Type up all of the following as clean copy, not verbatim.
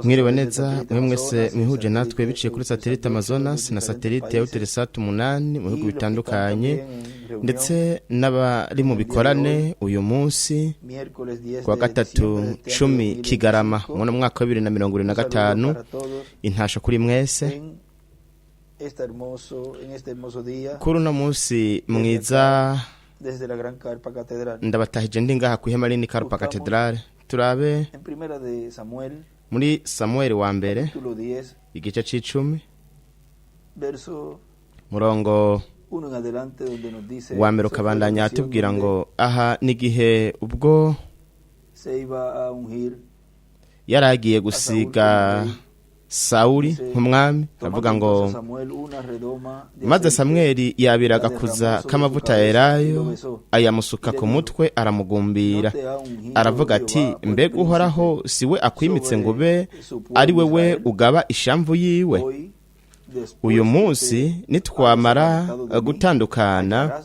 Mwiriwe neza mwe mwese mwihuje natwe biciye kuri satellite Amazonas na satellite ya Uteresat 8 mu bihugu bitandukanye ndetse n'abari mu bikorane uyu munsi kwa Gatatu 10 Kigarama mu mwaka wa 2025 intasho kuri mwese kuri uno munsi mwiza ndabatahije ndi ngaha ku ihema rinini Carpa Cathedral. Turabe muri Samuel wa mbere igice c'10 murongo wa mbere ukabandanya atubwira ngo aha nigihe ubwo yaragiye gusiga Sauli nk'umwami avuga ngo maze Samuel yabiraga kuza kamavuta yerayo ayamusuka ku mutwe aramugumbira aravuga ati mbega uhoraho siwe akwimitse ngo be ari wewe ugaba ishamvu yiwe uyu munsi nitwamara gutandukana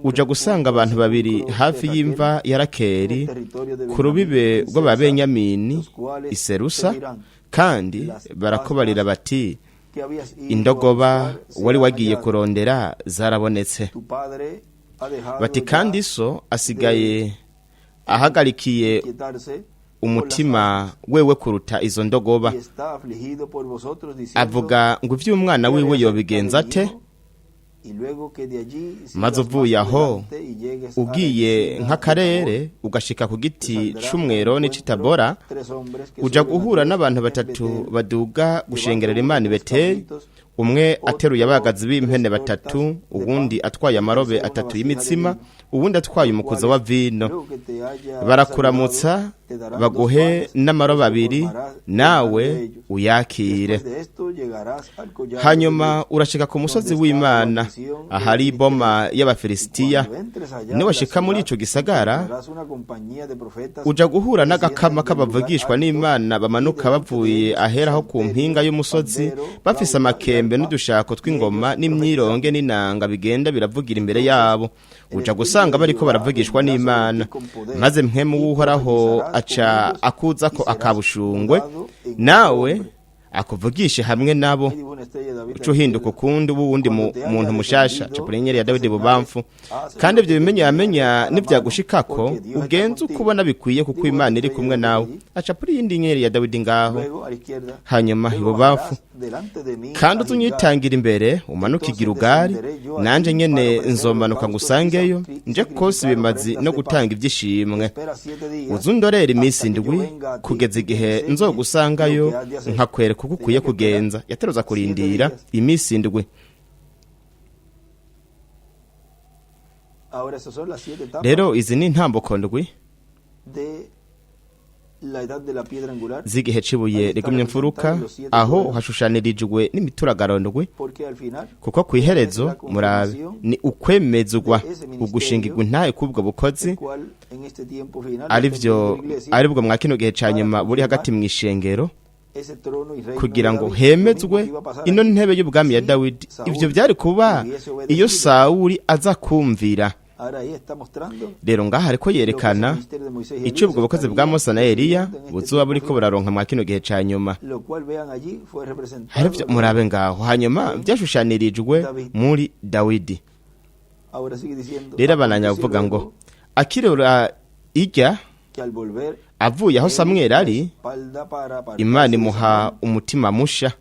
uja gusanga abantu babiri hafi y'imva ya Rakeri ku rubibe rw'aba Benjamín iserusa kandi barakobarira bati indogoba wari wagiye kurondera zarabonetse bati kandi so asigaye ahagarikiye umutima wewe kuruta izo ndogoba avuga ngo ivy'umwana wiwe yobigenza ate maze uvuye aho ugiye nk'akarere ugashika ku giti c'umweroni c'itabora uja guhura n'abantu batatu baduga gushengerera Imana Beteli, umwe ateruye abagazi b'impene batatu, uwundi atwaye amarobe atatu y'imitsima, uwundi atwaye umukuzo wa vino. Barakuramutsa baguhe n'amarobe abiri nawe uyakire. Hanyuma urashika ku musozi w'Imana ahari boma y'Abafilisitiya. Niwashika muri ico gisagara uja guhura n'agakama k'abavugishwa n'Imana bamanuka bavuye aheraho ku mpinga y'umusozi bafise amakembe n'udushako tw'ingoma n'imyironge n'inanga bigenda biravugira imbere yabo. Uja gusanga bariko baravugishwa n'Imana maze mpemu w'Uhoraho aca akuza ko akabushungwe nawe akuvugishe hamwe nabo uco hinduka kundi ubundi muntu mushasha capurenyeri ya Dawidi bubamfu kandi ivyo bimenya nivyagushikako ugenza ukubona bikwiye kuko Imana iri kumwe nawe acapuri yindi nyeri ya Dawidi ngaho hanyuma ibubamfu kandi uzunyitangira imbere umanuka igirugari nanje nyene nzomanuka ngusangeyo nje kose bimazi no gutanga ivyishimwe uzundorera iminsi ndwi kugeza igihe nzogusangayo nkakwereka kuko ukwiye kugenza. Yateruza kurindira iminsi ndwi. Rero izi ni intambuko ndwi z'igihe cibuye rigumye mfuruka aho hashushanirijwe n'imituragaro ndwi kuko kwiherezo murabe ni ukwemezwa ugushingirwa ntaye kubwo bukozi aribwo mwakino gihe canyuma buri hagati mw'ishengero kugira ngo hemezwe ino ntebe y'ubwami ya Dawidi. Ivyo byari kuba iyo Sauli aza kumvira. Rero ngaha ariko yerekana icyo ubwo bukozi bwa Mose na Eliya buzuba buriko buraronka mwakino gihe canyuma. Harivyo murabe ngaho hanyuma byashushanirijwe muri Dawidi. Rero abananya bavuga ngo akirura ijya avuye aho Samuel ari Imana imuha umutima musha.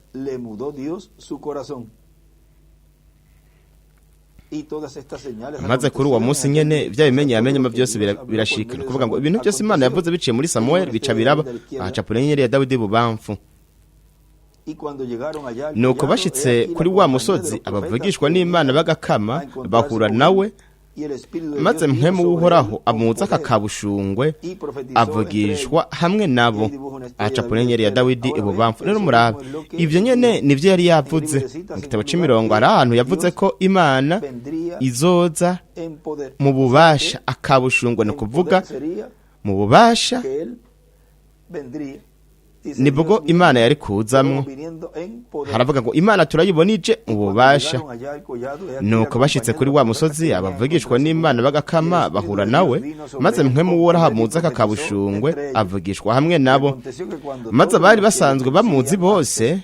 Maze kuri uwo munsi nyene vya bimenyamenya byose birashika kuvuga ngo ibintu byose Imana yavuze biciye muri Samuel bica biraba acapurenyeri ya Dawidi bubamfu. Nuko bashitse kuri wa musozi abavugishwa n'Imana bagakama bahura nawe maze mpemu w'Uhoraho amuza akakabushungwe avugishwa hamwe nabo acapurenyeri ya Dawidi ibubamfu. Rero murabe ivyo nyene nivyo yari yavuze mu gitabo c'imirongo ari ahantu yavuze ko Imana izoza mu bubasha akabushungwe no kuvuga mu bubasha nibwo imana yari kuzamwo haravuga ngo imana turayibonije ububasha nuko bashitse kuri wa musozi abavugishwa n'imana bagakama bahura nawe maze mpwemu w'uhoraho amuza kakabushungwe avugishwa hamwe nabo maze abari basanzwe bamuzi bose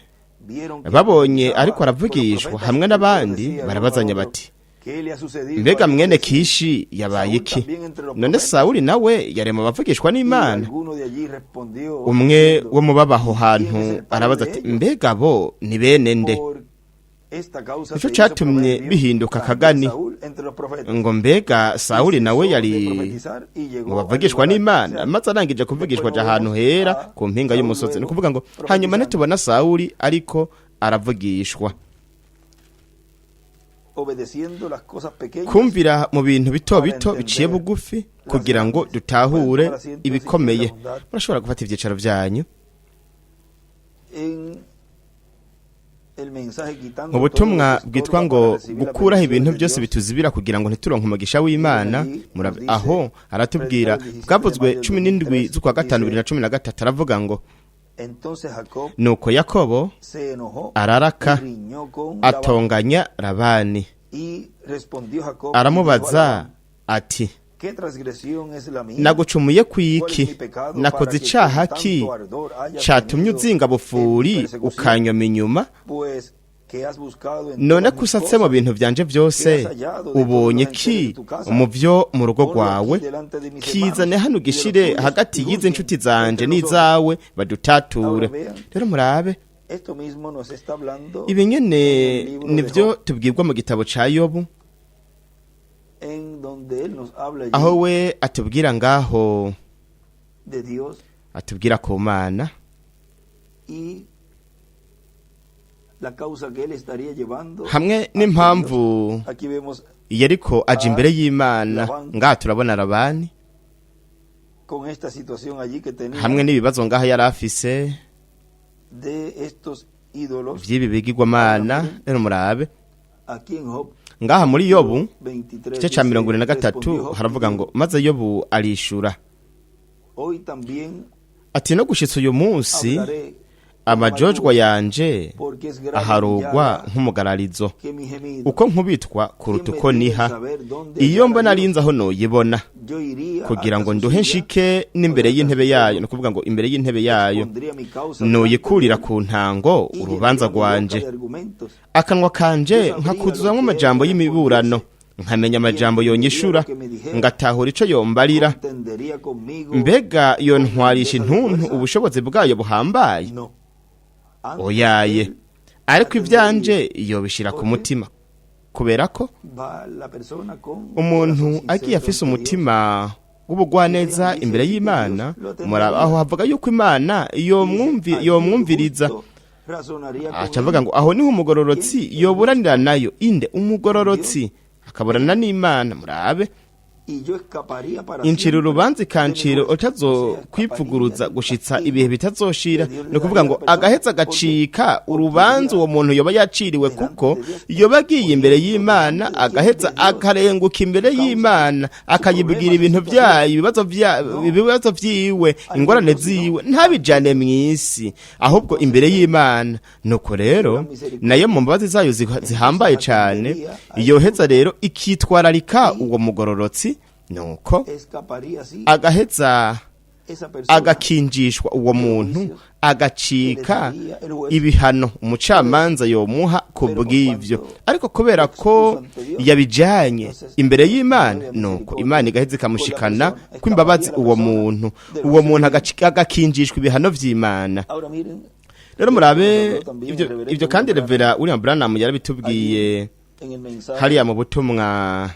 babonye ariko aravugishwa hamwe n'abandi barabazanya bati mbega mwene Kishi yabaye iki none Sawuli nawe yarema bavugishwa n'Imana umwe wo mubabaho hantu arabaza ati mbega bo ni bene nde ico catumye bihinduka kagani ngo mbega Sawuli nawe yari mu bavugishwa n'Imana maze arangije kuvugishwa ahantu hera ku mpinga y'umusozi no kuvuga ngo hanyuma ntitubona Sawuli ariko aravugishwa kumvira mu bintu bito bito biciye bugufi kugira ngo dutahure ibikomeye murashobora gufata ivyicaro vyanyu mu butumwa bwitwa ngo gukuraho ibintu byose bituzibira kugira ngo ntituronke umugisha w'Imana aho aratubwira bwavuzwe 17 z'ukwa gatanu 2013 aravuga ngo nuko Yakobo araraka atonganya Labani aramubaza ati nagucumuye kwiki nakoze icaha ki catumye uzinga bufuri ukanyoma inyuma none kusatse mu bintu vyanje byose ubonye ki mu vyo mu rugo rwawe kizane hano gishire hagati y'ize nshuti zanje n'izawe badutature rero murabe ibi nyene nivyo tubwirwa mu gitabo ca Yobu aho we atubwira ngaho atubwira ku Mana hamwe n'impamvu yariko aje imbere y'Imana ngaha turabona Labani hamwe n'ibibazo ngaha yari afise vy'ibi bigirwamana rero murabe ngaha muri Yobu igice ca 43 haravuga ngo maze Yobu arishura ati no gushitsa uyu munsi amajojwa yanje aharugwa nk'umugararizo uko nkubitwa kuruta uko niha iyo mbona arinze aho noyibona kugira ngo nduhe nshike n'imbere y'intebe yayo no kuvuga ngo imbere y'intebe yayo noyikurira ku ntango urubanza rwanje akanwa kanje nkakuzuzamwo amajambo y'imiburano nkamenya amajambo yonyishura ngatahura ico yombarira mbega yontwarisha intuntu ubushobozi bwayo buhambaye oyaye ariko ivyanje yobishira ku mutima kubera ko umuntu agiye afise umutima w'ubugwaneza imbere y'Imana aho havuga yuko Imana yomwumviriza acavuga ngo aho niho umugororotsi yoburanira nayo inde umugororotsi akaburana n'Imana murabe incira urubanza ikancira utazo kwipfuguruza gushitsa ibihe bitazoshira no kuvuga ngo agaheza gacika urubanza uwo muntu yoba yaciriwe kuko yoba agiye imbere y'Imana agaheza akarenguka imbere y'Imana akayibwira ibintu byayo ibibazo vyiwe ingorane ziwe ntabijane mw'isi ahubwo imbere y'Imana nuko rero nayo mu mbabazi zayo zihambaye cyane iyo heza rero ikitwararika uwo mugororotsi nuko agaheza agakinjishwa uwo muntu agacika ibihano umucamanza yomuha kubw'ivyo ariko kubera ko yabijanye imbere y'Imana nuko Imana igaheza ikamushikana kw'imbabazi uwo muntu agakinjishwa ibihano vy'Imana rero murabe ivyo kandi Revera William Branham yarabitubwiye hariya mu butumwa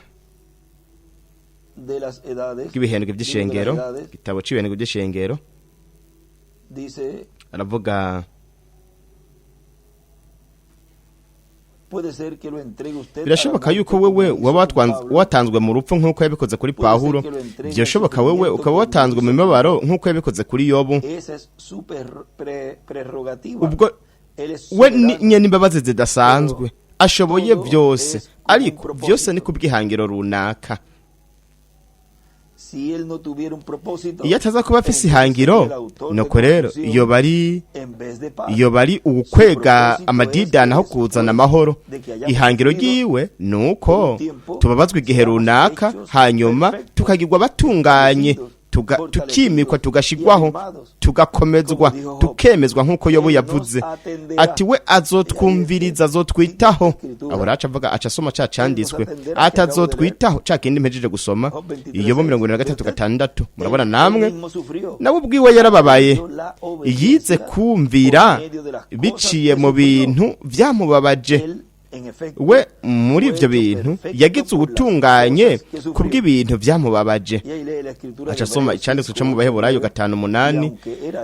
bw'ibihendwe by'ishengero gitabo cy'ibihendwe by'ishengero aravuga birashoboka yuko wewe waba watanzwe mu rupfu nk'uko yabikoze kuri Pawulo byoshoboka wewe ukaba watanzwe mu mibabaro nk'uko yabikoze kuri Yobu ubwo we nyene imbabazi zidasanzwe ashoboye byose ariko byose ni kubwihangiro runaka iyo ataza kuba afise ihangiro nuko rero iyo bari ukwega amadidana aho kuzana amahoro. Ihangiro ryiwe nuko tubabazwa igihe runaka hanyuma tukagirwa batunganye, tukimikwa, tugashigwaho, tugakomezwa, tukemezwa nk'uko Yobu yavuze ati we azotwumviriza, azotwitaho. Aho raca avuga aca asoma ca canditswe atazotwitaho ca kindi mpejeje gusoma Yobu 43:6. Murabona namwe nawe ubwiwe yarababaye, yize kumvira biciye mu bintu vyamubabaje. We muri ivyo bintu yagize ubutunganye kubw'ibintu vyamubabaje. Aca asoma icanditswe cyo mu Baheburayo 5:8,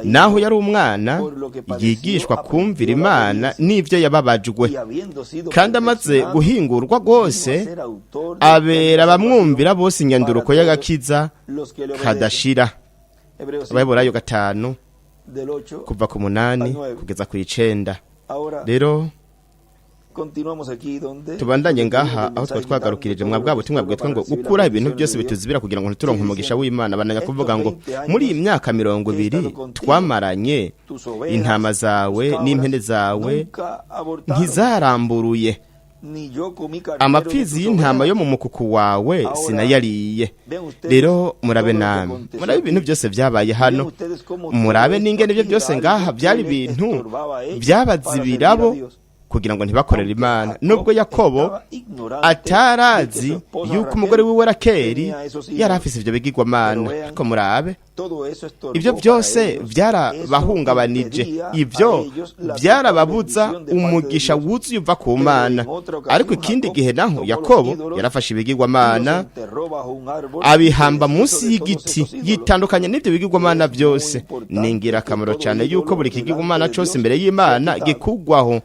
naho yari umwana yigishwa kumvira Imana n'ivyo yababajwe, kandi amaze guhingurwa rwose abera bamwumvira bose inyanduruko y'agakiza kadashira. Baheburayo 5 kuva ku 8 kugeza ku 9. Rero tubandanye ngaha aho twagarukirije mwa bwa butumwa bwitwa ngo gukura ibintu byose bituzibira kugira ngo ntituronke umugisha w'Imana. Bananya kuvuga ngo muri iyi myaka 20 twamaranye, intama zawe n'impene zawe ntizaramburuye, amapfizi y'intama yo mu mukuku wawe sinayariye. Rero murabe namwe, murabe ibintu byose byabaye hano, murabe n'ingene ibyo byose ngaha byari ibintu byabazibirabo kugira ngo ntibakorere Imana. Nubwo Yakobo atarazi yuko umugore wiwe Rakeli yari afise ivyo bigirwamana, ariko murabe ibyo byose byarabahungabanije, ibyo byarababuza umugisha wuzuye uva ku Mana. Ariko ikindi gihe naho Yakobo yarafashe ibigirwamana abihamba munsi y'igiti, yitandukanye n'ibyo bigirwamana byose. Ningira akamaro cyane yuko buri kigirwamana cyose imbere y'Imana gikugwaho,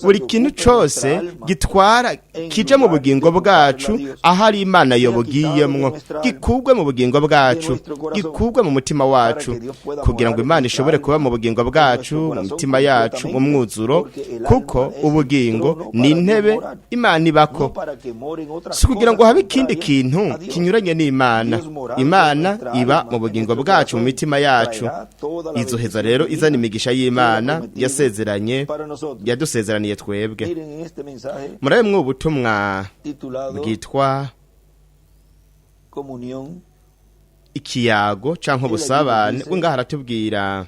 buri kintu cyose gitwara kije mu bugingo bwacu ahari Imana yobugiyemwo, gikugwe mu bugingo bwacu, gikugwe mu mutima wacu, kugira ngo Imana ishobore kuba mu bugingo bwacu, mu mitima yacu, mu mwuzuro, kuko ubugingo ni intebe Imana ibako, si kugira ngo habe ikindi kintu kinyuranye n'Imana. Imana iba mu bugingo bwacu, mu mitima yacu. Izoheza rero izana imigisha y'Imana yasezeranye, yadusezeraniye twebwe. Murabe mwe ubutumwa bwitwa ikiyago canke ubusabane. Ngaha haratubwira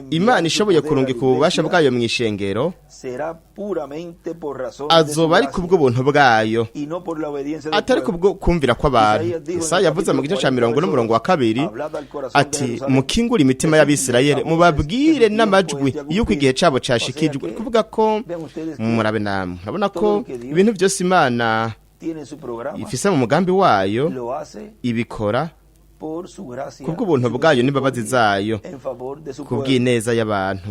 Imana ishoboye kurungika ububasha bwayo mu ishengero, azoba ari kubw'ubuntu bwayo, atari kubwo kumvira kw'abantu. Yesaya yavuze mu gice ca 40:2 ati mukingura imitima y'Abisirayeli, mubabwire n'amajwi yuko igihe cabo cashikijwe. Kuvuga ko murabe namwe urabona ko ibintu byose Imana ifise mu mugambi wayo ibikora kubw'ubuntu bwayo n'imbabazi zayo, kubw'ineza y'abantu,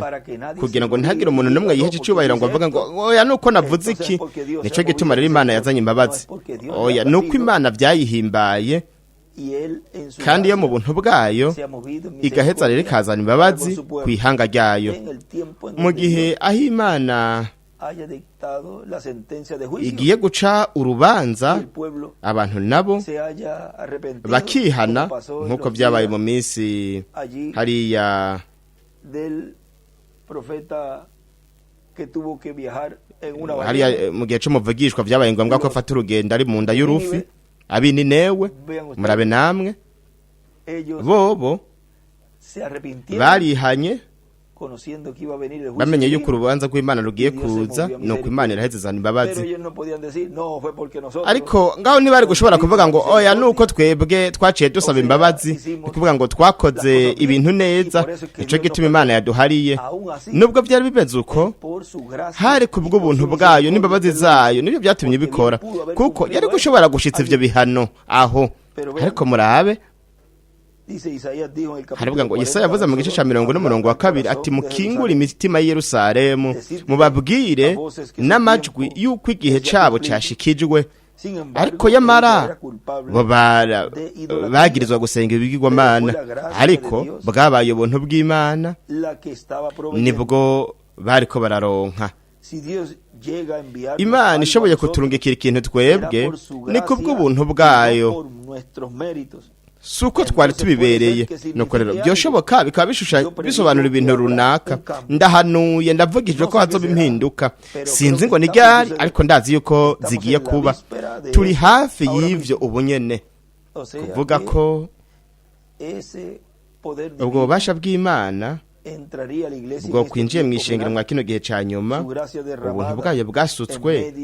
kugira ngo ntihagire umuntu n'umwe yiheje icubahiro ngo avuga ngo oya nuko navuze iki. Nico gituma rero Imana yazanye imbabazi. Oya nuko Imana byayihimbaye, kandi yo mu buntu bwayo igaheza rero ikazana imbabazi kwihanga ryayo. Mu gihe aho Imana igiye guca urubanza, abantu nabo bakihana, nk'uko byabaye mu minsi hariya mu gihe c'umuvugishwa byabaye ngombwa ko afata urugendo ari mu nda y'urufi. Abini newe murabe namwe, bobo barihanye bamenye yuko urubanza rw'Imana rugiye kuza, nuko Imana irahezezana imbabazi. Ariko ngaho ntibari gushobora kuvuga ngo oya nuko twebwe twaciye dusaba imbabazi, ni kuvuga ngo twakoze ibintu neza, nico gituma Imana yaduhariye. Nubwo byari bimeze uko, hari kubw'ubuntu bwayo n'imbabazi zayo nibyo byatumye bikora, kuko yari gushobora gushitsa ivyo bihano aho. Ariko murabe haravuga ngo Yesaya yavuze mu gice ca 40:2 ati mukingura imitima y'i Yerusalemu, mubabwire n'amajwi yuko igihe cabo cashikijwe. Ariko yamara bagirizwa gusenga ibigirwamana, ariko bwabaye ubuntu bw'Imana nibwo bariko bararonka Imana ishoboye kuturungikira ikintu twebwe ni kubw'ubuntu bwayo, si uko twari tubibereye. nuko rero byoshoboka bikaba bisobanura ibintu runaka. Ndahanuye ndavugije ko hazoba impinduka, sinzi ngo ni ryari, ariko ndazi yuko zigiye kuba. Turi hafi y'ivyo ubu nyene, kuvuga ko ubwo bubasha bw'Imana bwo kwinjiye mu ishengero mwa kino gihe ca nyuma, ubuntu bwayo bwasutswe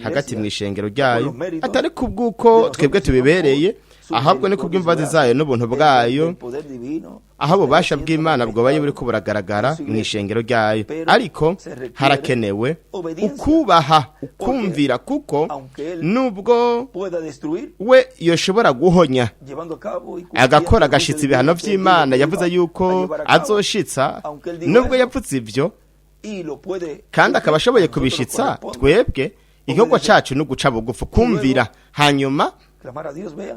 hagati mu ishengero ryayo, atari kubw'uko twebwe tubibereye, ahubwo ni kubw'imbabazi zayo n'ubuntu bwayo, aho ububasha bw'Imana bwobaye buriko buragaragara mu ishengero ryayo. Ariko harakenewe ukubaha, ukumvira, kuko nubwo we yoshobora guhonya agakora agashitsa ibihano vy'Imana yavuze yuko azoshitsa, nubwo yapfutse ivyo kandi akaba ashoboye kubishitsa, twebwe igikorwa cacu ni uguca bugufi, kumvira, hanyuma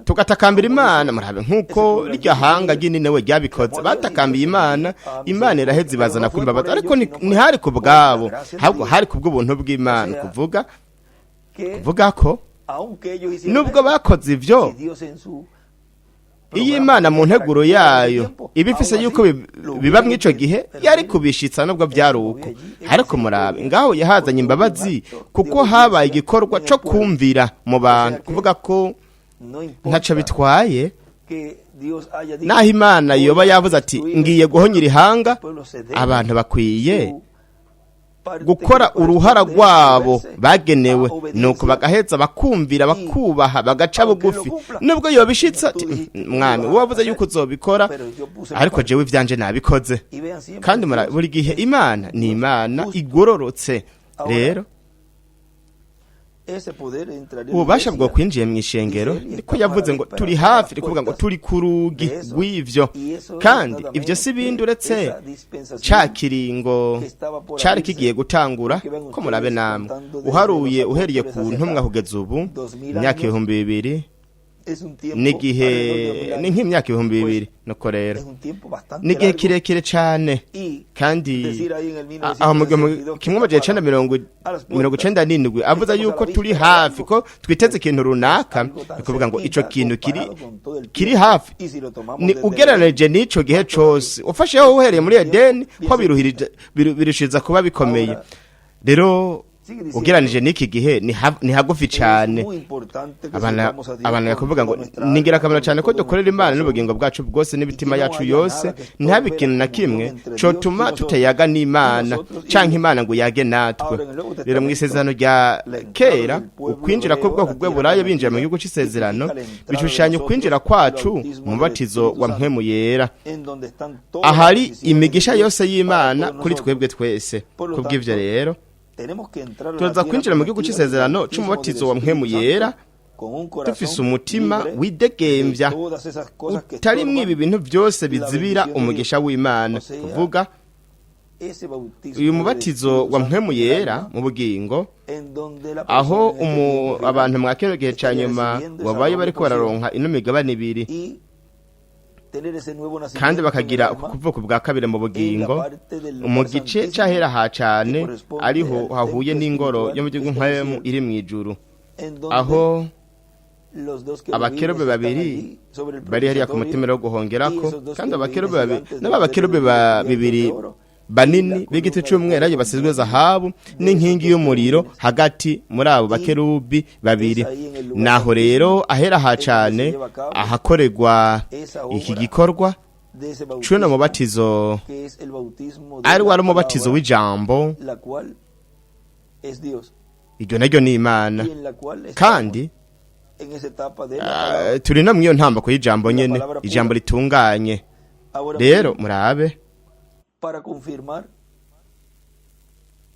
tugatakambira Imana. Murabe nk'uko rya hanga ry'inini we ryabikoze, batakambiye Imana, Imana iraheza ibazana kwimbabaza. Ariko ntihari ku bwabo, ahubwo hari ku bw'ubuntu bw'Imana. kuvuga ko nubwo bakoze ivyo, iyo Imana mu nteguro yayo ibifise yuko biba mw'ico gihe yari kubishitsa, nubwo vyari uko. Ariko murabe ngaho yahazanye imbabazi, kuko habaye igikorwa co kumvira mu bantu. Kuvuga ko ntaco bitwaye naho Imana yoba yavuze ati ngiye guhonyira ihanga, abantu bakwiye gukora uruhara rwabo bagenewe, nuko bagaheza bakumvira, bakubaha, bagaca bugufi. Nubwo yobishitsa mwami wavuze yuko uzobikora, ariko jewe ivyanje nabikoze. Kandi buri gihe Imana ni Imana igororotse. Rero ububasha bwo kwinjiye mu ishengero niko yavuze ngo turi hafi, ni kuvuga ngo turi ku rugi rw'ivyo. Kandi ivyo si bindi uretse ca kiringo cari kigiye gutangura. Ko murabe namwe uharuye uhereye ku ntumwa kugeza ubu, imyaka 2000 n'igihe ni nk'imyaka 2000. Nuko rero ni igihe kirekire cane, kandi aho mu 1997 avuze yuko turi hafi, ko twiteze ikintu runaka. Ni kuvuga ngo ico kintu kiri hafi, ni ugereranije n'ico gihe cose. Ufasheho uhereye muri Edeni ho birushiza kuba bikomeye. Rero ugereranije n'iki gihe ni hagufi cyane. Abantu bakuvuga ngo ningira akamaro cyane ko dukorera Imana n'ubugingo bwacu bwose n'imitima yacu yose, ntabe ikintu na kimwe cotuma tutayaga n'Imana canke Imana ngo yage natwe. Rero mu isezerano rya kera, ukwinjira kw'ubwoko bw'Eburayo binjira mu gihugu c'isezerano bishushanya ukwinjira kwacu mu batizo wa mpwemu yera, ahari imigisha yose y'Imana kuri twebwe twese. Kubw'ivyo rero tuza kwinjira mu gihugu c'isezerano c'umubatizo wa mpwemu yera dufise umutima widegemvya, utarimwo ibi bintu byose bizibira umugisha w'Imana. Kuvuga uyu mubatizo wa mpwemu yera mu bugingo, aho abantu mwa kino gihe ca nyuma babaye bariko bararonka ino migabane ibiri, kandi bakagira kuvuka bwa kabiri mu bugingo mu gice cahera ha cane, ariho hahuye n'ingoro yo mu gihugu mpwemu iri mw'ijuru, aho abakerubi babiri bari hariya ku mutemero wo guhongerako. Kandi abakerubi babiri n'abakerubi bibiri banini b'igiti c'umwera ayo basizwe zahabu n'inkingi y'umuriro hagati muri abo bakerubi babiri. Naho rero ahera ha cane ahakorerwa iki gikorwa c'uno mubatizo, ari wari umubatizo w'ijambo. Iryo naryo ni Imana, kandi turi no mw'iyo ntambako y'ijambo nyene, ijambo ritunganye. Rero murabe, para confirmar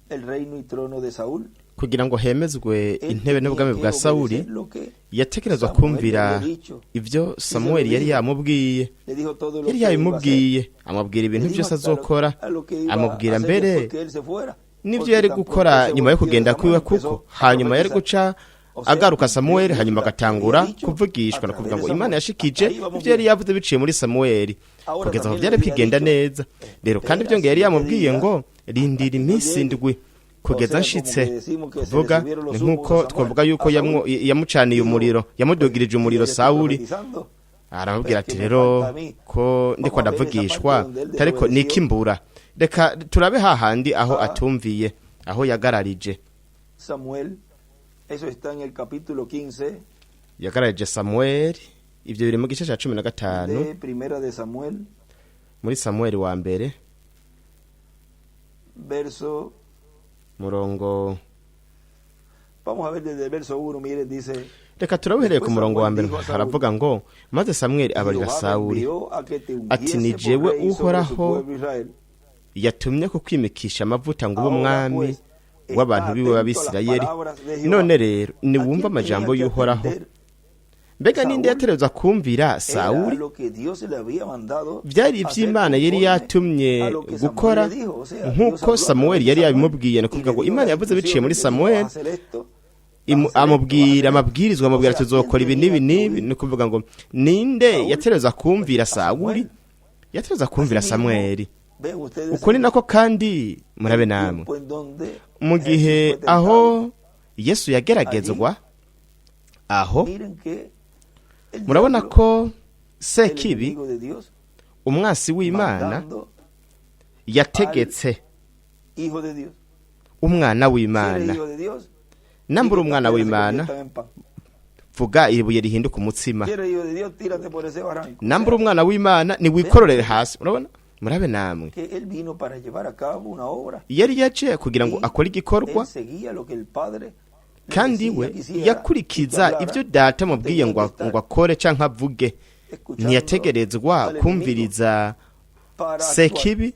el reino y trono de Saúl, kugira ngo hemezwe intebe n'ubwami bwa Sawuli, yatekerezwa kumvira ivyo Samuel yari yamubwiye. Yari yabimubwiye, amubwira ibintu byose azokora, amubwira mbere n'ivyo yari gukora nyuma yo kugenda kwiwe, kuko hanyuma yari guca agaruka Samuel, hanyuma agatangura kuvugishwa no kuvuga ngo Imana yashikije ivyo yari yavuze biciye muri Samuel, kugeza aho byari kwigenda neza. Rero kandi ibyo ngo yari yamubwiye ngo rindira iminsi 7, kugeza nshitse kuvuga ni nk'uko twavuga yuko yamucaniye umuriro yamudugirije umuriro Sawuli arababwira ati rero ko ndiko ndavugishwa ariko nikimbura reka turabe hahandi aho atumviye aho yagararije Samuel, eso está en el capítulo 15 yagararije Samuel ivyo biri mu gice ca 15 de primera de Samuel muri Samuel wa mbere verso murongo vamos a ver desde el verso 1 mire dice reka turabuhereye ku murongo wa mbere haravuga ngo maze Samuel abarira Sawuli ati ni jewe uhoraho yatumye ko kwimikisha amavuta ngo umwami w'abantu biwe b'Abisirayeli none rero ni wumva amajambo y'uhoraho mbega ninde yatereza kumvira Sawuli byari iby'Imana yari yatumye gukora nk'uko Samuel yari yabimubwiye no kuvuga ngo Imana yavuze biciye muri Samuel amubwira amabwirizwa amubwira tuzokora ibi nibi no kuvuga ngo ninde yatereza kumvira Sawuli yatereza kumvira Samuel uko ni nako kandi murabe namwe mu gihe aho Yesu yageragezwa aho murabona ko Sekibi umwasi w'Imana yategetse umwana w'Imana nambura umwana w'Imana vuga ibuye rihinduka umutsima nambura umwana w'Imana ni wikororere hasi murabona murabe namwe yari yaje kugira ngo akore igikorwa kandi we yakurikiza ibyo data mubwiye ngo akore canke avuge ntiyategerezwa kumviriza Sekibi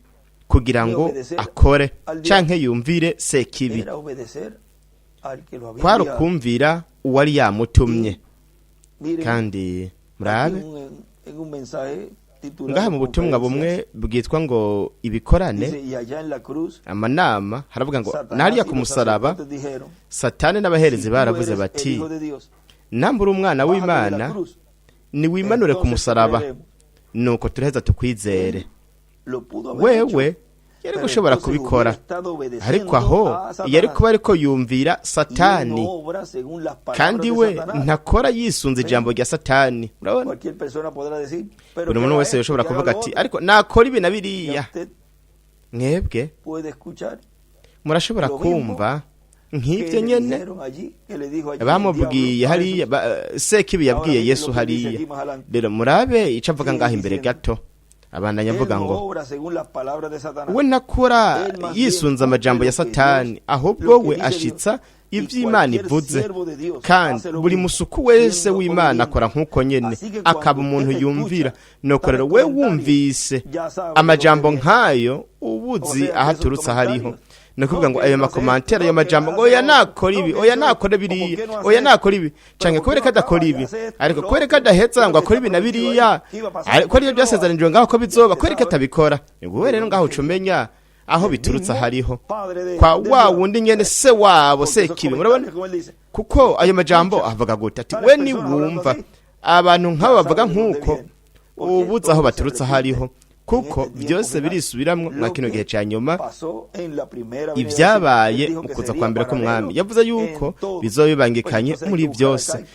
kugira ngo akore canke yumvire Sekibi kwari kumvira uwari yamutumye kandi murabe ngaha mu butumwa bumwe bwitwa ngo ibikorane amanama haravuga ngo nariya ku musaraba Satani n'abaherezi baravuze bati nambura umwana w'Imana ni wimanure ku musaraba nuko turaheza tukwizere wewe yari gushobora kubikora ariko aho yari kuba ariko yumvira Satani kandi we ntakora yisunze ijambo rya Satani urabona buri muntu wese yoshobora kuvuga ati ariko nakora ibi na biriya mwebwe murashobora kumva nk'ibyo nyene bamubwiye hariya Sekibi yabwiye Yesu hariya rero murabe ico avuga ngaho imbere gato abana nyavuga ngo we nakora yisunza amajambo ya Satani ahubwo we ashitsa ivy'Imana ivuze kandi buri musuku wese w'Imana akora nkuko nyene akaba umuntu yumvira nuko rero we wumvise amajambo nkayo ubuzi ahaturutse hariho nakuvuga ngo ayo makomantere ayo majambo ngo oya nakora ibi oya nakora biriya oya nakora ibi canke kubera kadakora ibi ariko kubera kadaheza ngo akora ibi na biriya ariko ariyo byasezanijwe ngaho ko bizoba kubera katabikora ngo rero ngaho ucumenya aho biturutse hariho kwa wa wundi nyene se wabo Sekibi murabona kuko ayo majambo avuga gute ati we ni wumva abantu nk'abo bavuga nkuko ubuza aho baturutse hariho kuko byose birisubiramwo mwa kino gihe ca nyuma ibyabaye ukuza kwa mbere k'umwami yavuze yuko bizobibangikanye muri byose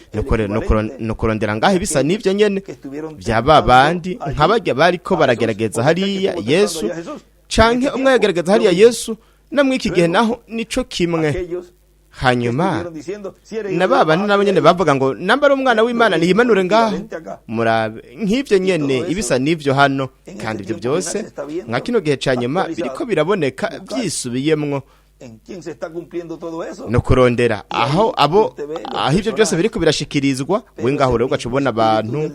no kurondera ngaho bisa n'ibyo nyene byaba bandi nk'abajya bariko baragerageza hariya Yesu canke umwe yagerageza hariya Yesu namwe iki gihe naho nico kimwe hanyuma nababa nabo nyene bavuga ngo namba ari umwana w'Imana niyimanure ngaho murabe nk'ivyo nyene ibisa n'ivyo hano kandi ibyo byose nka kino gihe ca nyuma biriko biraboneka byisubiyemwo no kurondera aho ivyo byose biriko birashikirizwa we ngaho rero ugacubona abantu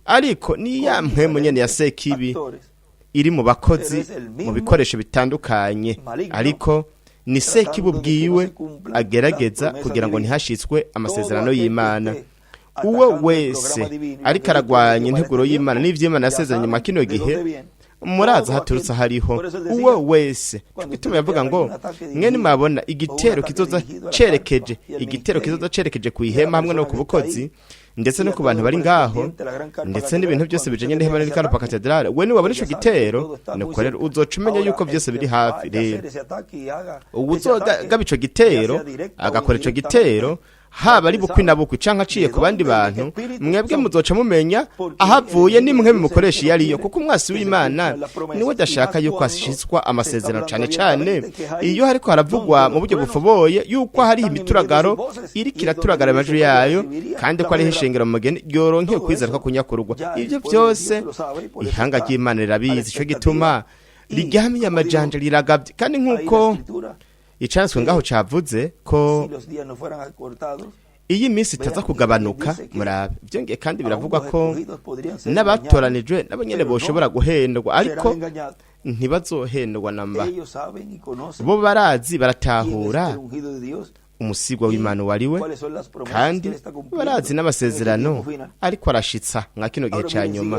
ariko ni ya mpwemu nyene ya Sekibi iri mu bakozi mu bikoresho bitandukanye ariko ni Sekibi ubwiwe agerageza kugira ngo ntihashitswe amasezerano y'Imana uwo wese ariko aragwanya integuro y'Imana n'ivy'Imana yasezeranye mu kino gihe muraza haturutse hariho uwo wese bituma yavuga ngo mwene mabona igitero kizoza cerekeje ku ihema hamwe no ku bukozi ndetse no ku bantu bari ngaho ndetse n'ibintu byose bijanye n'ihema n'ikaropa katedrale we niwabona ico gitero nuko rero uzoca umenya yuko byose biri hafi rero ubuzogaba ico gitero agakora ico gitero haba ari bukwi na bukwi canke aciye ku bandi bantu mwebwe muzoca mumenya ahavuye nimwe mukoresha iyo ariyo kuko umwasi w'Imana niwe adashaka yuko ashitswa amasezerano cane cane iyo hariko haravugwa mu buryo bufoboye yuko hari imituragaro iri kiraturagara amajuru yayo kandi ko ari hishengero mu mugeni yoronkeye kwizera ko kunyakurugwa ivyo byose ihanga ry'Imana rirabizi ico gituma rigamye amajanja riragabye kandi nkuko icanswe ngaho cavuze ko iyi minsi itaza kugabanuka murabe byongeye kandi biravugwa ko n'abatoranijwe nabo nyene boshobora guhendwa ariko ntibazohendwa namba bo barazi baratahura umusigwa w'Imana wariwe kandi barazi n'amasezerano ariko arashitsa nka kino gihe ca nyuma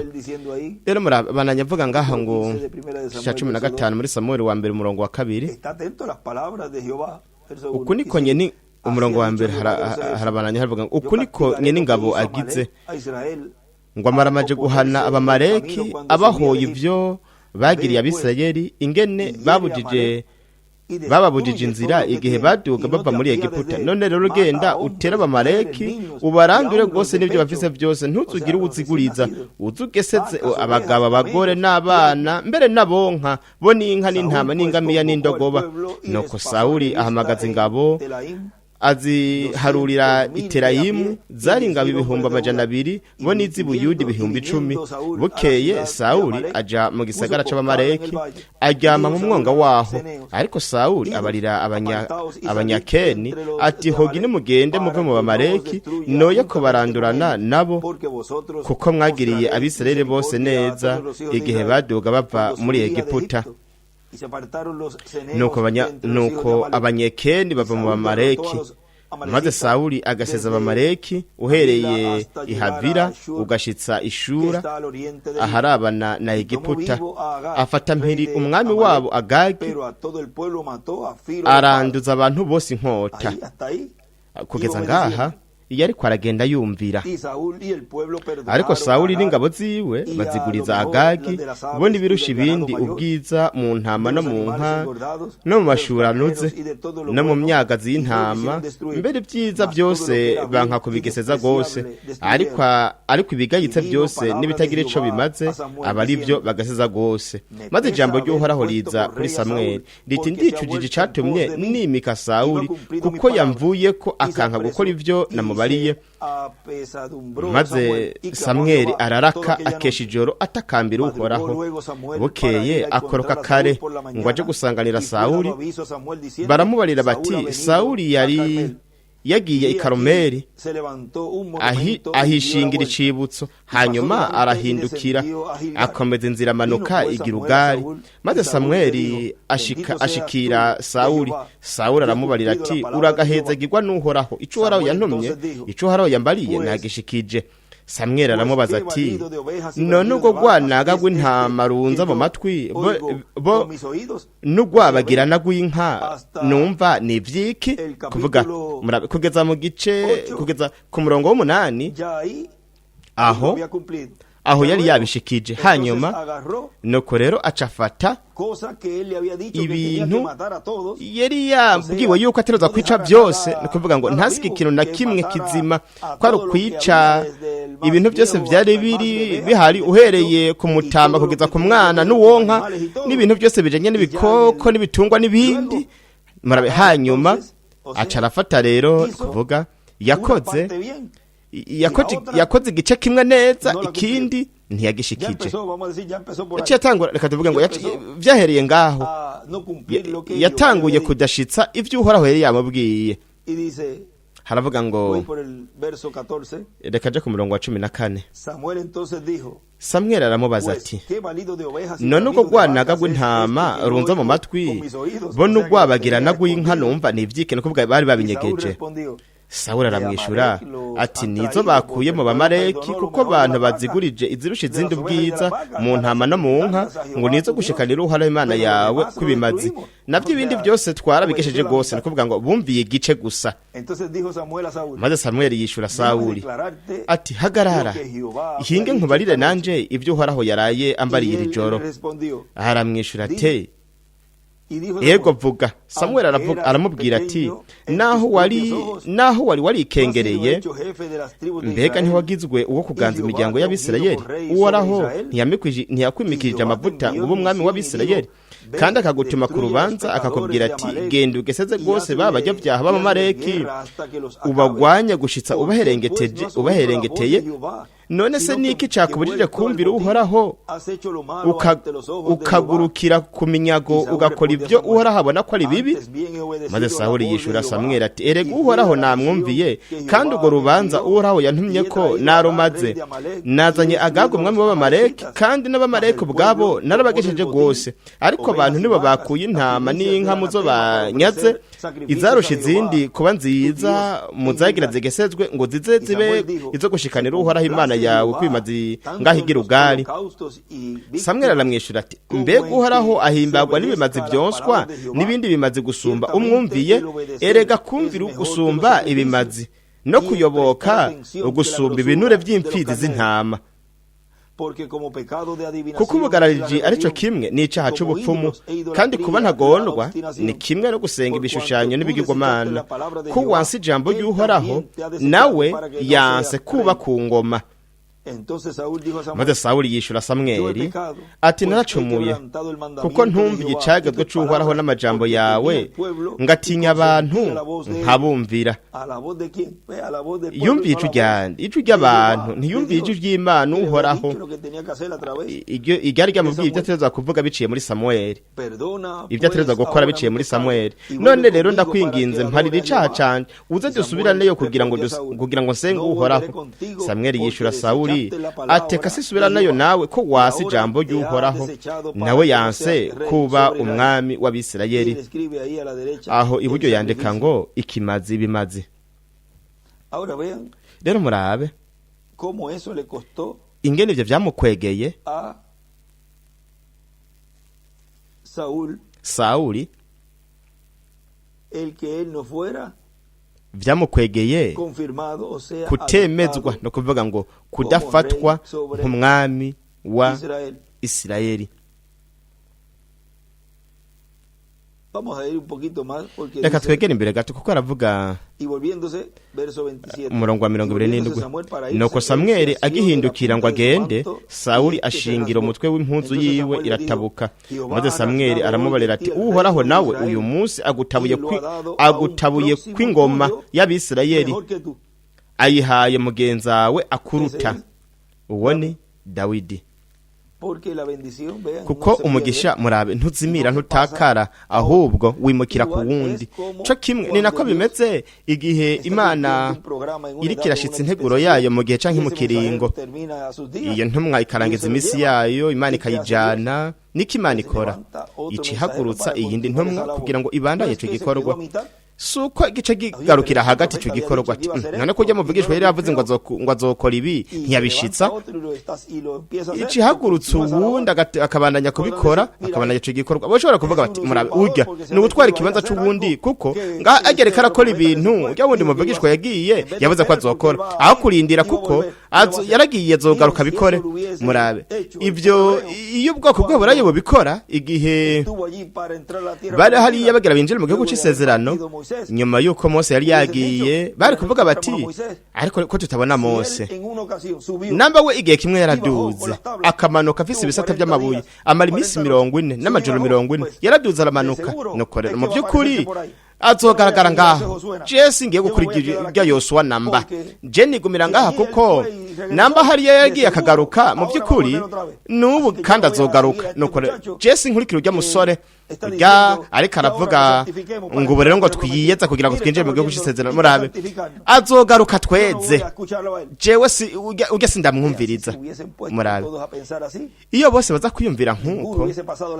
rero murabananya avuga ngaha ngo 15 muri Samuel wa mbere umurongo wa 2 uku niko nyene umurongo wa mbere harabananya havuga ngo uku niko nyene ingabo agize ngo amaramaje guhana abamareki abahoye ivyo bagiriye abisirayeli ingene bababujije inzira igihe baduga bava muri Egiputa none rero genda utera abamareki ubarandure rwose n'ibyo bafise byose ntuzugire uziguriza uzugeseze abagabo abagore n'abana mbere nabonka bo n'inka n'intama n'ingamiya n'indogoba nuko Sawuli ahamagaza ingabo aziharurira Iterayimu zari ingabo 200 bo n'izibuyudi 10,000 bukeye Sawuli aja mu gisagara c'abamareki aryama mu mwonga waho ariko Sawuli abarira abanyakeni ati hogi nimugende muve mu bamareki noye ko barandurana nabo kuko mwagiriye abisirayeli bose neza igihe baduga bava muri Egiputa nuko abanyekeni bava mu bamareki maze Sawuli agaseza abamareki uhereye ihavira ugashitsa ishura aharabana na Egiputa afata mpiri umwami wabo Agagi aranduza abantu bose inkota kugeza ngaha iyo ariko aragenda yumvira ariko Sawuli n'ingabo ziwe baziguriza Agagi bo n'ibirusha ibindi ubwiza mu ntama no mu nka no mu mashuranuze no mu myagazi y'intama mbere byiza byose banka kubigeseza gose ariko ibigayitse byose n'ibitagira ico bimaze abari byo bagaseza gose maze ijambo ry'Uhoraho riza kuri Samweli riti ndicujije catumye nimika Sawuli kuko yamvuye ko akanka gukora ivyo bariye maze Samweli araraka akesha ijoro atakambira Uhoraho bukeye akoroka kare ngo aje gusanganira Sawuli baramubarira bati Sawuli yari yagiye i Karumeli ahishingira icibutso hanyuma arahindukira akomeza inzira amanuka igirugari maze Samweli ashikira Sawuli aramubarira ati uragahezagirwa n'Uhoraho ico Uhoraho yantumye ico Uhoraho yambariye nagishikije Samweli aramubaza ati none ubwo rwanaga rw'intama runza mu matwi bo n'urwabagirana rw'inka numva ni ivyiki kuvuga kugeza mu gice kugeza ku murongo w'8 aho yari yabishikije hanyuma nuko rero acafata ibintu yari yabwiwe yuko ateruza kwica byose ni kuvuga ngo ntasike ikintu na kimwe kizima ko ari ukwica ibintu byose byari bihari uhereye ku mutamba kugeza ku mwana n'uwonka n'ibintu byose bijanye n'ibikoko n'ibitungwa n'ibindi hanyuma aca arafata rero kuvuga yakoze igice kimwe neza ikindi ntiyagishikije yatangura reka tuvuge ngo byahereye ngaho yatanguye kudashitsa ivyo Uhoraho yari yamubwiye haravuga ngo reka je ku murongo wa 14 Samweli aramubaza ati none ubwo rwanaga rw'intama runza mu matwi bo n'urwabagirana rw'inka numva ni ivyike no kuvuga bari babinyegeje Sawuli aramwishura ati nizo bakuye mu bamareki kuko abantu bazigurije izirusha izindi ubwiza mu ntama no mu nka ngo nizo gushikanira uhoraho Imana yawe kwibimazi navyo ibindi byose twarabigesheje gose nikuvuga ngo bumviye igice gusa. Maze Samweli yishura Sawuli ati hagarara ihinge nkubarire nanje ibyo uhoraho yaraye ambariye iri joro. Aramwishura ati yego vuga. Samweli aramubwira ati naho wari warikengereye mbega ntiwagizwe uwo kuganza imiryango y'Abisirayeli uhoraho ntiyakwimikirije amavuta ngo ube umwami w'Abisirayeli kandi akagutuma ku rubanza akakubwira ati genda ugeseze rwose babajyabyaha b'abamareki ubagwanya gushitsa ubaherengeteye. None se niki cakubujije kumvira uhoraho ukagurukira ku minyago ugakora ibyo uhoraho abona ko ari bibi? Maze Sawuli yishura Samweli ati erega uhoraho namwumviye kandi urwo rubanza uhoraho yantumye ko narumaze. Nazanye Agaga umwami w'abamareki kandi n'abamareki ubwabo narabagesheje rwose, ariko abantu nibo bakuye intama n'inka muzo banyaze izarusha izindi kuba nziza muzagira zigesezwe ngo zize zibe izo gushikanira uhoraho Imana yawe kwimazi ngahigira ugari. Samweli aramwishura ati mbega uhoraho ahimbagwa n'ibimazi byonswa n'ibindi bimazi gusumba umwumviye? Erega kumvira ugusumba ibimazi no kuyoboka ugusumba ibinure by'imfizi z'intama. Kuko ubugarariji arico kimwe n'icaha c'ubupfumu kandi kuba ntagondwa ni kimwe no gusenga ibishushanyo n'ibigirwamana. Ko wansi ijambo ry'uhoraho nawe yanse kuba ku ngoma. Maze Sawuli yishura Samweli ati naracumuye kuko ntumviye icagezwe c'uhoraho n'amajambo yawe ngatinya abantu nkabumvira. Yumviye ijwi ry'abantu ntiyumviye ijwi ry'Imana uhoraho. Iryari ryamubwiye ibyo ategerezwa kuvuga biciye muri Samweli, ibyo ategerezwa gukora biciye muri Samweli. None rero ndakwinginze mparira icaha canje uze dusubiraneyo kugira ngo nsenge uhoraho. Samweli yishura Sawuli ateka sisubira nayo nawe ko wasi ijambo ry'uhoraho nawe yanse kuba umwami w'Abisirayeli. Aho iburyo yandika ngo ikimazi ibimazi. Rero murabe ingene ivyo vyamukwegeye Sawuli vyamukwegeye kutemezwa no kuvuga ngo kudafatwa nk'umwami wa Isirayeli. Reka twegere imbere gato kuko aravuga umurongo wa 27. Nuko Samweli agihindukira ngo agende, Sawuli ashingira umutwe w'impunzu yiwe iratabuka. Maze Samweli aramubarira ati uhoraho nawe uyu munsi agutabuye kw'ingoma y'Abisirayeli ayihaye mugenzawe akuruta, uwo ni Dawidi. Kuko umugisha murabe ntuzimira ntutakara ahubwo wimukira ku wundi. Co kimwe ni nako bimeze igihe Imana iri kirashitse integuro yayo mu gihe canke mu kiringo. Iyo ntumwa ikarangiza imisi yayo Imana ikayijana niki Imana ikora icihagurutsa iyindi ntumwa kugira ngo ibandanye ico gikorwa. Suko igice gigarukira hagati ico gikorwa ati none kujya muvugishwa yari yavuze ngo azokora ibi ntiyabishitsa. Ici hagurutse ubundi akabandanya kubikora akabandanya ico gikorwa. Bashobora kuvuga bati murabe urya ni ubutwara ikibanza c'ubundi kuko nga agereka arakora ibintu urya wundi muvugishwa yagiye yavuze ko azokora aho kurindira kuko yaragiye azogaruka bikore. Murabe ivyo iyo ubwoko bwe buraye bubikora igihe bari hari yabagira binjira mu gihugu c'isezerano. Nyuma yuko Mose yari yagiye bari kuvuga bati ariko ko tutabona Mose namba we igihe kimwe yaraduze akamanuka afise ibisata by'amabuye amara imisi 40 n'amajoro 40 yaraduze aramanuka nokorera mu byukuri azogaragara ngaho. Jesse ngiye gukurikira Yosuwa namba je nigumira ngaha kuko namba hariya yagiye akagaruka mu byukuri nubu kandi azogaruka nokorera Jesse nkurikira ujya musore ariko aravuga ngo ubu rero ngo twiyeza kugira ngo twinjire mu gihugu cy'isezerano. Murabe azogaruka tweze jewe ujya sindamwumviriza. Murabe iyo bose baza kwiyumvira nk'uko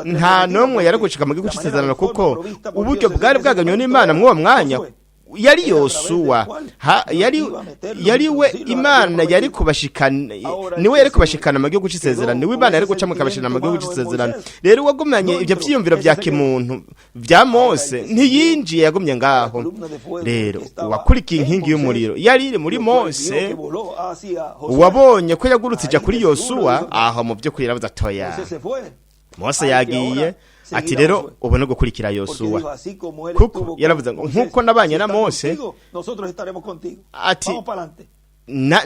nta nomwe yari gucika mu gihugu cy'isezerano kuko uburyo bwari bwaganywe n'Imana mw'uwo mwanya yari Yosuwa yari we Imana yari kubashikana niwe yari kubashikana mu gihugu cy'isezerano niwe Imana yari guca mu kabashikana mu gihugu cy'isezerano rero wagumanye ibyo vyiyumviro vya kimuntu vya Mose ntiyinjiye yagumye ngaho rero wakurikiye inkingi y'umuriro yari iri muri Mose wabonye ko yagurutse ija kuri Yosuwa aho mu byo kwirabuza toya Mose yagiye ati rero ubone gukurikira Yosuwa kuko yaravuze ngo nkuko nabanye na Mose ati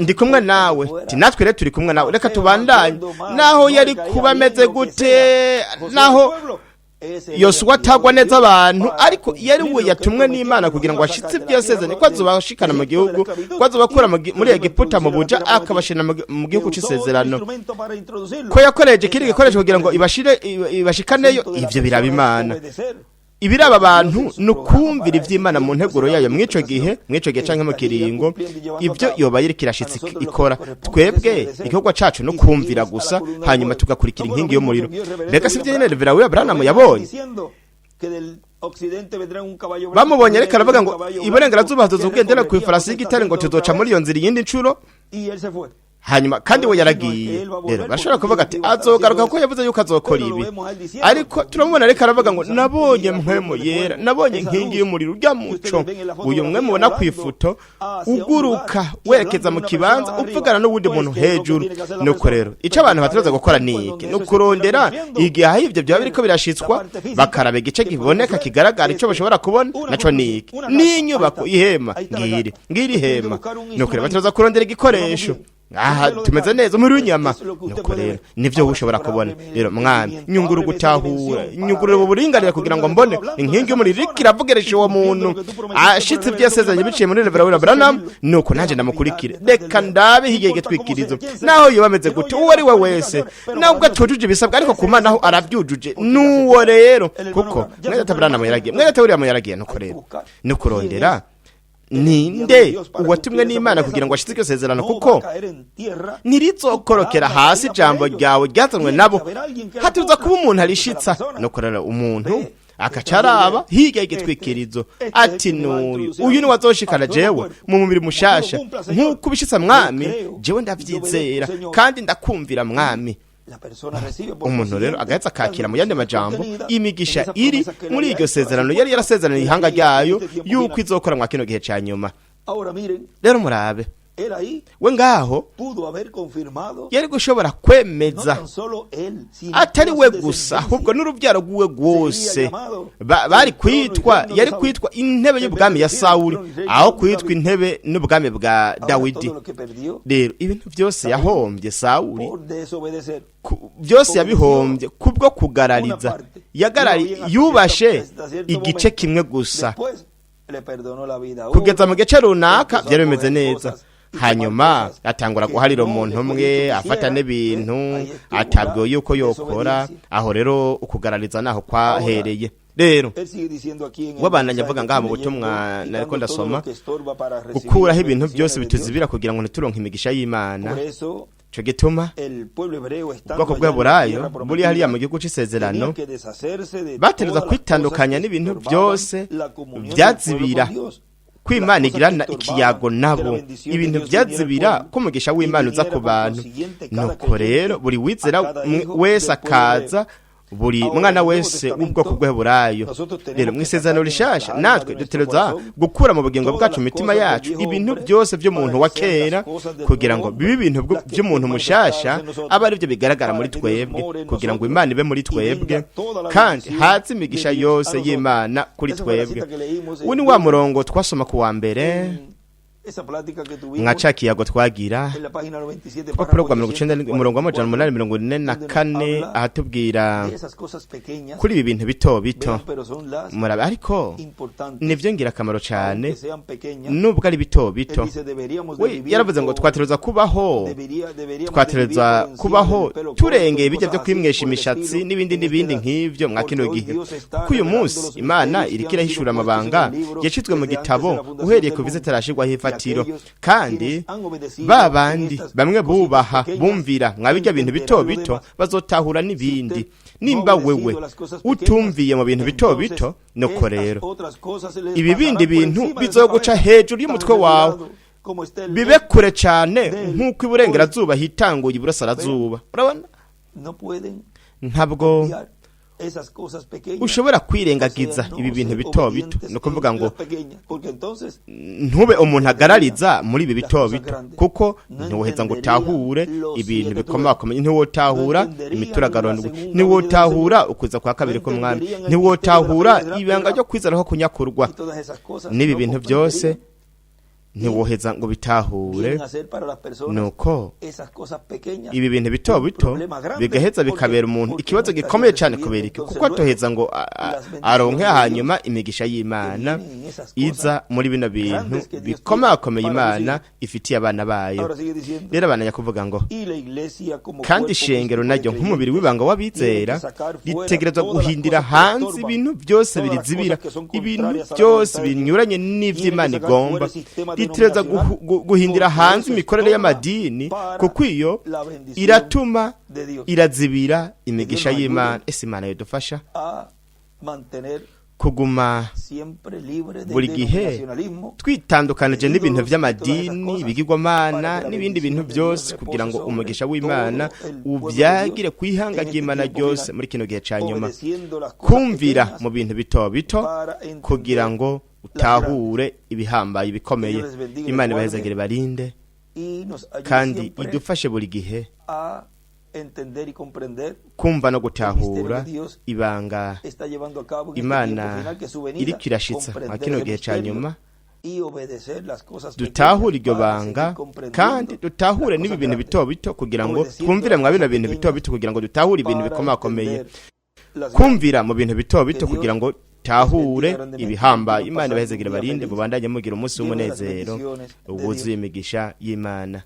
ndi kumwe nawe ati natwe rero turi kumwe nawe reka tubandanye naho yari kuba ameze gute naho Yosuwa atagwa neza abantu ariko yari we yatumwe n'Imana kugira ngo ashitse byasezeranye ko azobashikana mu gihugu ko azobakura muri Egiputa mu buja akabashina mu gihugu cy'isezerano ko yakoreje kiri gikoresho kugira ngo ibashikaneyo ivyo biraba Imana ibiraba abantu nukumvira ivy'Imana mu nteguro yayo mwico gihe canke mu kiringo ivyo yoba yiri kirashitse ikora twebwe igikorwa cacu no kumvira gusa hanyuma tugakurikira inkingi yo muriro reka sivyo nyene Revera we Abraham yabonye bamubonye ariko aravuga ngo iburengerazuba hazogendera ku ifarasi y'igitare ngo tuzoca muri iyo nzira iyindi ncuro hanyuma kandi we yaragiye rero bashobora kuvuga ati azogaruka ko yavuze yuko azokora ibi ariko turamubona reka aravuga ngo nabonye mpwemo yera nabonye inkingi y'umuriro urya muco uyu mwe mubona ku ifoto uguruka werekeza mu kibanza upfugana n'ubundi muntu hejuru nuko rero ico abantu batiraza gukora niki nukurondera igihe aho ivyo byaba biriko birashitswa bakaraba igice kiboneka kigaragara ico bashobora kubona naco niki n'inyubako ihema ngiri hema nuko rero batiraza kurondera igikoresho aha tumeze neza muri unyama nuko rero nivyo ushobora kubona rero mwami nyunguru gutahura nyunguru uburinganira kugira ngo mbone inkingi y'umuriro kiravugeresha uwo muntu ashitse byasezeranye biciye muri Revera Abraham nuko nanje ndamukurikire reka ndabe higege twikirizo naho yo bameze gute uwo ari we wese nabwo twujuje bisabwa ariko kumanaho arabyujuje nuwo rero kuko mwese Abraham yaragiye mwese Uriya yaragiye nuko rero nukurondera ninde uwatumwe n'Imana kugira ngo ashitse isezerano kuko nirizokorokera hasi ijambo ryawe ryazanwe nabo hatuza kuba umuntu arishitsa no korera umuntu akacaraba higa igitwikirizo ati n'uyu ni wazoshikana jewe mu mubiri mushasha nk'uko ubishitsa mwami jewe ndavyizera kandi ndakumvira mwami umuntu rero agaheza akakira mu yandi majambo imigisha iri muri iryo sezerano yari yarasezeraniye ihanga ryayo yuko izokora mwa kino gihe ca nyuma rero murabe we ngaho yari gushobora kwemeza atari we gusa ahubwo n'urubyaro rw'uwe rwose yari kwitwa intebe y'ubwami ya Sawuli aho kwitwa intebe n'ubwami bwa Dawidi rero ibintu byose yahombye Sawuli byose yabihombye kubwo kugarariza yubashe igice kimwe gusa kugeza mu gice runaka byari bimeze neza hanyuma atangura guharira umuntu umwe afata n'ibintu atabwiwe yuko yokora aho rero ukugarariza naho kwahereye rero wabandanya avuga ngaha mu butumwa nariko ndasoma gukuraho ibintu byose bituzibira kugira ngo ntituronke imigisha y'Imana cyo gituma ubwoko bw'Aburayo buri hariya mu gihugu cy'isezerano bategereza kwitandukanya n'ibintu byose byazibira kw'Imana igirana ikiyago nabo ibintu byazibira ko umugisha w'Imana uza ku bantu nuko rero buri wizera wese akaza buri mwana wese w'ubwoko bw'Aburayo rero mwisezerano rishasha natwe dutegereza gukura mu bugingo bwacu mitima yacu ibintu byose by'umuntu wa kera kugira ngo bibe ibintu by'umuntu mushasha aba ari byo bigaragara muri twebwe kugira ngo Imana ibe muri twebwe kandi hatse imigisha yose y'Imana kuri twebwe uni wa murongo twasoma ku wa mbere mwacakiyago twagira papuro kwa 19 umurongo wa 844 ahatubwira kuri ibi bintu bito bito murabe ariko nivyo ngira akamaro cyane nubwo ari bito bito yaravuze ngo twatereza kubaho turengeye bijya byo kwimwesha imishatsi n'ibindi nk'ivyo mwakino gihe kuko uyu munsi Imana irikira hishura amabanga yacitswe mu gitabo uhereye ku vize tarashirwa hifatiro kandi babandi bamwe bubaha bumvira mwabijya bintu bito bito bazotahura n'ibindi nimba wewe utumviye mu bintu bito bito nuko rero ibi bindi bintu bizoguca hejuru y'umutwe wawe bibe kure cyane nk'uko iburengerazuba hitanguye iburasirazuba urabona ntabwo ushobora kwirengagiza ibi bintu bito bito no kuvuga ngo ntube umuntu agarariza muri ibi bito bito kuko ntiwoheza ngo utahure ibintu bikomakomeye ntiwotahura imituragarongo ntiwotahura ukuza kwa kabiri k'umwami ntiwotahura ibanga ryo kwizeraho kunyakurwa n'ibi bintu byose ntiwoheza ngo bitahure nuko ibi bintu bito bito bigaheza bikabera umuntu ikibazo gikomeye cyane kubera iki kuko atoheza ngo aronke hanyuma imigisha y'Imana iza muri bino bintu bikomakomeye Imana ifitiye abana bayo rero abana kuvuga ngo kandi ishengero naryo nk'umubiri w'ibanga w'abizera ritegerezwa guhindira hanze ibintu byose birizibira ibintu byose binyuranye n'ivy'Imana igomba ritereza guhindira hanze imikorere y'amadini kuko iyo iratuma irazibira imigisha y'Imana ese Imana yodufasha kuguma buri gihe twitandukanije n'ibintu by'amadini ibigirwamana n'ibindi bintu byose kugira ngo umugisha w'Imana ubyagire kwihanga ry'Imana ryose muri kino gihe ca nyuma kumvira mu bintu bito bito kugira ngo utahure ibihambaye ibikomeye Imana ibahezagire barinde kandi idufashe buri gihe kumva no gutahura ibanga Imana iriko irashitsa mwa kino gihe ca nyuma dutahure iryo banga kandi dutahure n'ibi bintu bito bito kugira ngo twumvire mwa bino bintu bito bito kugira ngo dutahure ibintu bikomakomeye kumvira mu bintu bito bito kugira ngo tahure ibihamba Imana ibahezagire barinde mubandanye mugira umunsi w'umunezero wuzuye imigisha y'Imana.